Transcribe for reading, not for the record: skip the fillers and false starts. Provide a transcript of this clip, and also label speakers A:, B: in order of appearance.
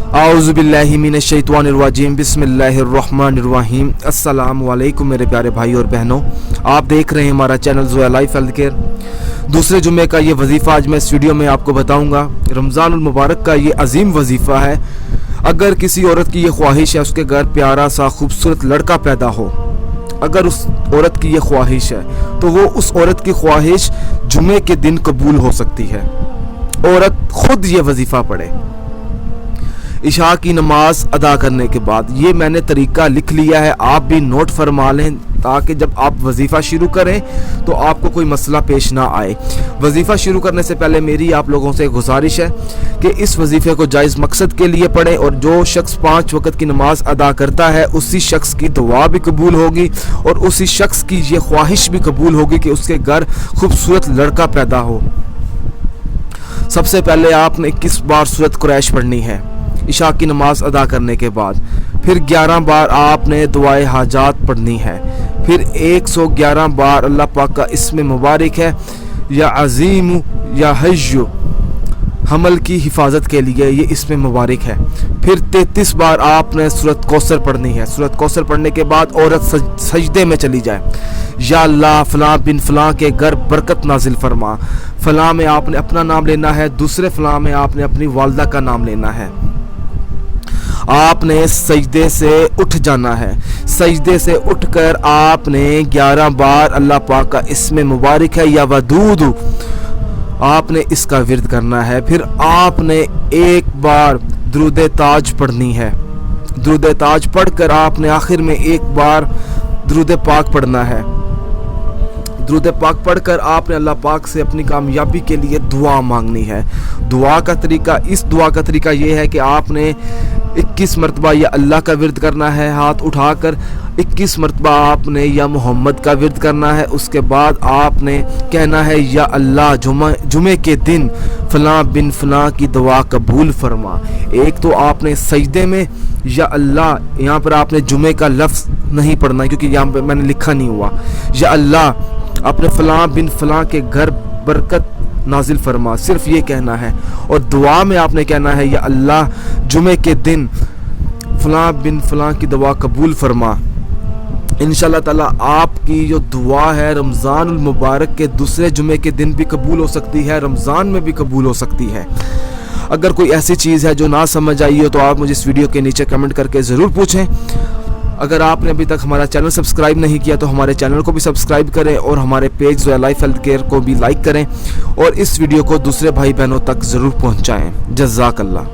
A: आऊज़ु बिल्लाहि मिनश्शैतानिर्रजीम बिस्मिल्लाहिर्रहमानिर्रहीम। अस्सलाम वालेकुम मेरे प्यारे भाई और बहनों, आप देख रहे हैं हमारा channel Zoya life health care. दूसरे जुमे का ये वजीफ़ा आज मैं इस वीडियो में आपको बताऊंगा। रमज़ानुल मुबारक का ये अजीम वजीफ़ा है। अगर किसी औरत की ये ख्वाहिश है उसके घर प्यारा सा खूबसूरत लड़का पैदा हो, अगर उस औरत की ये ख्वाहिश है तो वो उस औरत की ख्वाहिश जुमे के दिन कबूल हो सकती है। औरत खुद ये वजीफ़ा पढ़े इशा की नमाज अदा करने के बाद। ये मैंने तरीका लिख लिया है, आप भी नोट फरमा लें ताकि जब आप वजीफ़ा शुरू करें तो आपको कोई मसला पेश ना आए। वजीफ़ा शुरू करने से पहले मेरी आप लोगों से गुजारिश है कि इस वजीफ़े को जायज़ मकसद के लिए पढ़ें, और जो शख्स 5 वक़्त की नमाज अदा करता है उसी शख्स की दुआ भी कबूल होगी और उसी शख्स की ये ख्वाहिश भी कबूल होगी कि उसके घर खूबसूरत लड़का पैदा हो। सबसे पहले आपने 21 बार सूरत कुरैश पढ़नी है इशा की नमाज अदा करने के बाद। फिर 11 बार आपने दुआए हाजात पढ़नी है। फिर 111 बार अल्लाह पाक का इसमें मुबारक है या अजीम या हय्यु, हमल की हिफाजत के लिए ये इसमें मुबारक है। फिर 33 बार आपने सूरत कौसर पढ़नी है। सूरत कौसर पढ़ने के बाद औरत सजदे में चली जाए। या अल्लाह फ़लाँ बिन फ़लाँ के घर बरकत नाजिल फरमा। फ़लाँ में आपने अपना नाम लेना है, दूसरे फ़लाँ में आपने अपनी वालदा का नाम लेना है। आपने सजदे से उठ जाना है। सजदे से उठकर आपने 11 बार अल्लाह पाक का इसमें मुबारक है या वदूद, आपने इसका विर्द करना है। फिर आपने 1 बार दुरूद ताज पढ़नी है। दुरूद ताज पढ़कर आपने आखिर में 1 बार दुरूद पाक पढ़ना है। दुरूद पाक पढ़कर आपने अल्लाह पाक से अपनी कामयाबी के लिए दुआ मांगनी है। दुआ का तरीका ये है कि आपने 21 मरतबा या अल्लाह का विर्द करना है, हाथ उठाकर 21 मरतबा आपने या मोहम्मद का विर्द करना है। उसके बाद आपने कहना है या अल्लाह जुमे के दिन फ़लाँ बिन फ़लाँ की दुआ कबूल फरमा। एक तो आपने सजदे में या अल्लाह, यहाँ पर आपने जुमे का लफ्ज़ नहीं पढ़ना क्योंकि यहाँ पर मैंने लिखा नहीं हुआ। या अल्लाह अपने फ़लाँ बिन फ़लाँ के घर बरकत नाजिल फरमा, सिर्फ ये कहना है। और दुआ में आपने कहना है या अल्लाह जुमे के दिन फ़लाँ बिन फ़लाँ की दुआ कबूल फरमा। इंशाअल्लाह ताला आपकी जो दुआ है रमज़ानुल मुबारक के दूसरे जुमे के दिन भी कबूल हो सकती है, रमज़ान में भी कबूल हो सकती है। अगर कोई ऐसी चीज़ है जो ना समझ आई हो तो आप मुझे इस वीडियो के नीचे कमेंट करके ज़रूर पूछें। अगर आपने अभी तक हमारा चैनल सब्सक्राइब नहीं किया तो हमारे चैनल को भी सब्सक्राइब करें और हमारे page Zoya life health care को भी लाइक करें और इस वीडियो को दूसरे भाई बहनों तक ज़रूर पहुंचाएं। जज़ाकल्लाह।